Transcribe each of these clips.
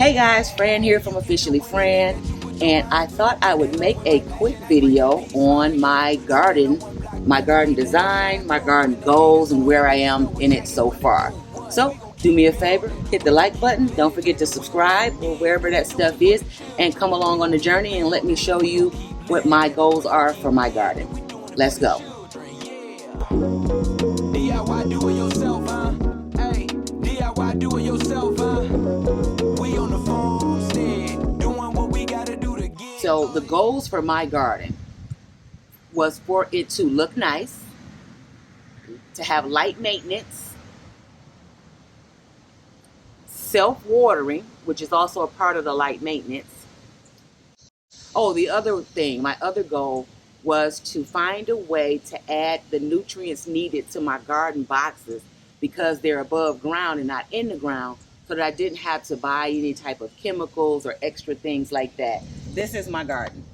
Hey guys, Fran here from Officially Fran, and I thought I would make a quick video on my garden design, my garden goals, and where I am in it so far. So do me a favor, hit the like button, don't forget to subscribe or wherever that stuff is, and come along on the journey and let me show you what my goals are for my garden. Let's go. DIY do it yourself, huh? Hey, DIY do it yourself, huh? We on the farmstead, doing what we gotta do to get. So the goals for my garden was for it to look nice, to have light maintenance, self-watering, which is also a part of the light maintenance. Oh, the other thing, my other goal was to find a way to add the nutrients needed to my garden boxes because they're above ground and not in the ground, so that I didn't have to buy any type of chemicals or extra things like that. This is my garden.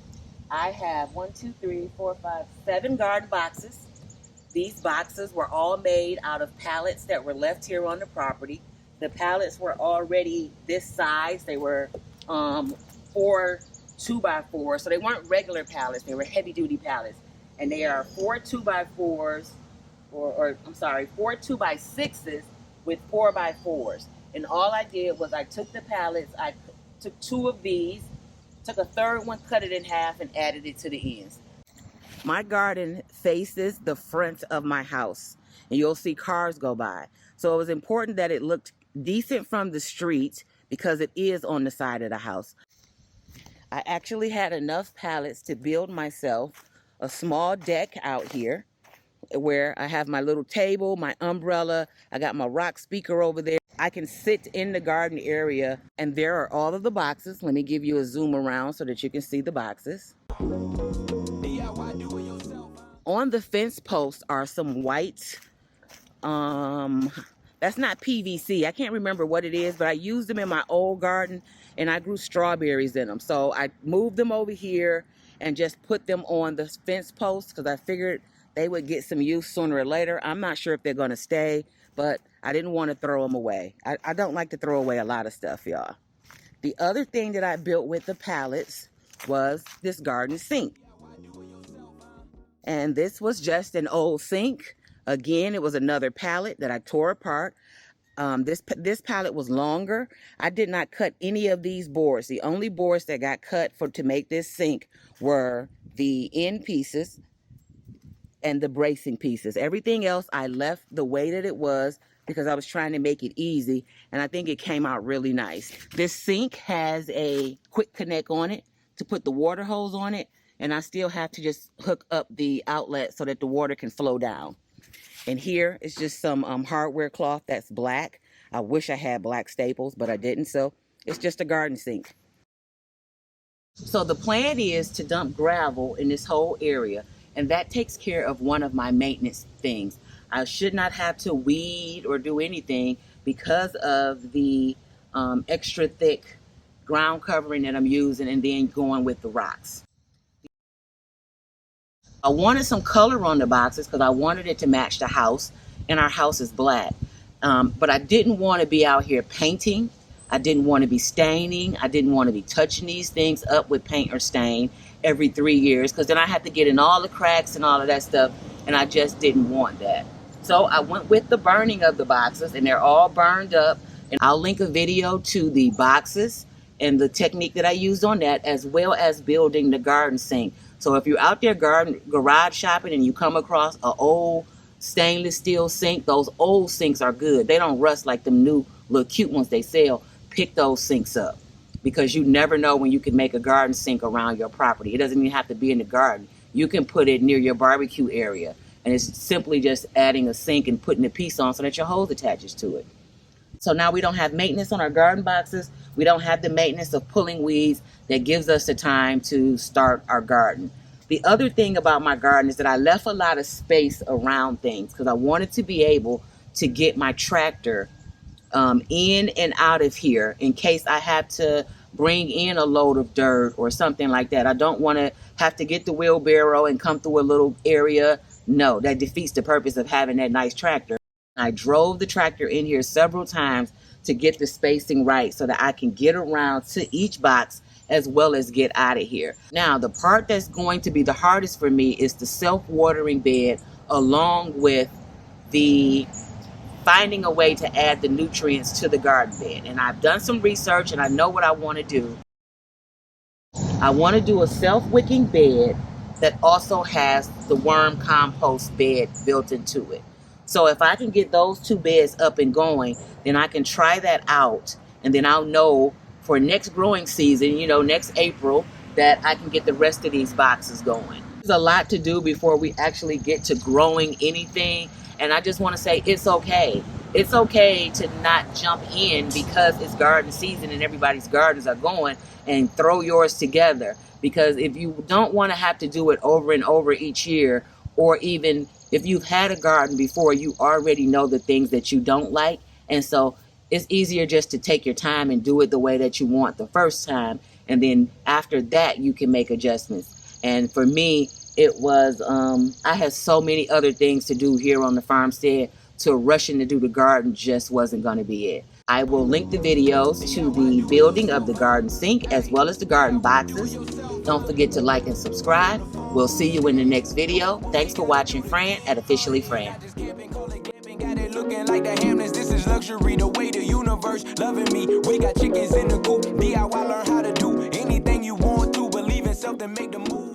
I have 7 garden boxes. These boxes were all made out of pallets that were left here on the property. The pallets were already this size. They were 4 2x4, so they weren't regular pallets, they were heavy duty pallets. And they are 4 2x4s, or I'm sorry, 4 2x6s with 4x4s. And all I did was I took the pallets, I took 2 of these, took a third one, cut it in half, and added it to the ends. My garden faces the front of my house, and you'll see cars go by. So it was important that it looked decent from the street because it is on the side of the house. I actually had enough pallets to build myself a small deck out here where I have my little table, my umbrella, I got my rock speaker over there. I can sit in the garden area, and there are all of the boxes. Let me give you a zoom around so that you can see the boxes. On the fence posts are some white, that's not PVC. I can't remember what it is, but I used them in my old garden and I grew strawberries in them. So I moved them over here and just put them on the fence posts because I figured they would get some use sooner or later. I'm not sure if they're going to stay, but I didn't want to throw them away. I don't like to throw away a lot of stuff, y'all. The other thing that I built with the pallets was this garden sink. And this was just an old sink. Again, it was another pallet that I tore apart. This pallet was longer. I did not cut any of these boards. The only boards that got cut to make this sink were the end pieces and the bracing pieces. Everything else I left the way that it was because I was trying to make it easy, and I think it came out really nice. This sink has a quick connect on it to put the water hose on it, and I still have to just hook up the outlet so that the water can flow down. And here is just some hardware cloth that's black. I wish I had black staples, but I didn't, so it's just a garden sink. So the plan is to dump gravel in this whole area, and that takes care of one of my maintenance things. I should not have to weed or do anything because of the extra thick ground covering that I'm using and then going with the rocks. I wanted some color on the boxes because I wanted it to match the house, and our house is black. But I didn't want to be out here painting. I didn't want to be staining. I didn't want to be touching these things up with paint or stain every 3 years because then I had to get in all the cracks and all of that stuff, and I just didn't want that. So I went with the burning of the boxes, and they're all burned up. And I'll link a video to the boxes and the technique that I used on that, as well as building the garden sink. So if you're out there garage shopping and you come across an old stainless steel sink, those old sinks are good. They don't rust like them new little cute ones they sell. Pick those sinks up because you never know when you can make a garden sink around your property. It doesn't even have to be in the garden. You can put it near your barbecue area, and it's simply just adding a sink and putting a piece on so that your hose attaches to it. So now we don't have maintenance on our garden boxes. We don't have the maintenance of pulling weeds that gives us the time to start our garden. The other thing about my garden is that I left a lot of space around things because I wanted to be able to get my tractor in and out of here in case I have to bring in a load of dirt or something like that. I don't want to have to get the wheelbarrow and come through a little area. No, that defeats the purpose of having that nice tractor. I drove the tractor in here several times to get the spacing right so that I can get around to each box as well as get out of here. Now, the part that's going to be the hardest for me is the self-watering bed, along with the finding a way to add the nutrients to the garden bed. And I've done some research and I know what I want to do. I want to do a self-wicking bed that also has the worm compost bed built into it. So if I can get those two beds up and going, then I can try that out, and then I'll know for next growing season, next April, that I can get the rest of these boxes going. There's a lot to do before we actually get to growing anything, and I just want to say it's okay. It's okay to not jump in because it's garden season and everybody's gardens are going, and throw yours together. Because if you don't want to have to do it over and over each year, or even if you've had a garden before, you already know the things that you don't like. And so it's easier just to take your time and do it the way that you want the first time. And then after that, you can make adjustments. And for me, it was, I had so many other things to do here on the farmstead, so rushing to do the garden just wasn't going to be it. I will link the videos to the building of the garden sink as well as the garden boxes. Don't forget to like and subscribe. We'll see you in the next video. Thanks for watching Fran at Officially Fran. Looking like the Hamlets, this is luxury, the way the universe loving me. We got chickens in the coop, DIY, learn how to do anything you want to. Believe in something, make the move.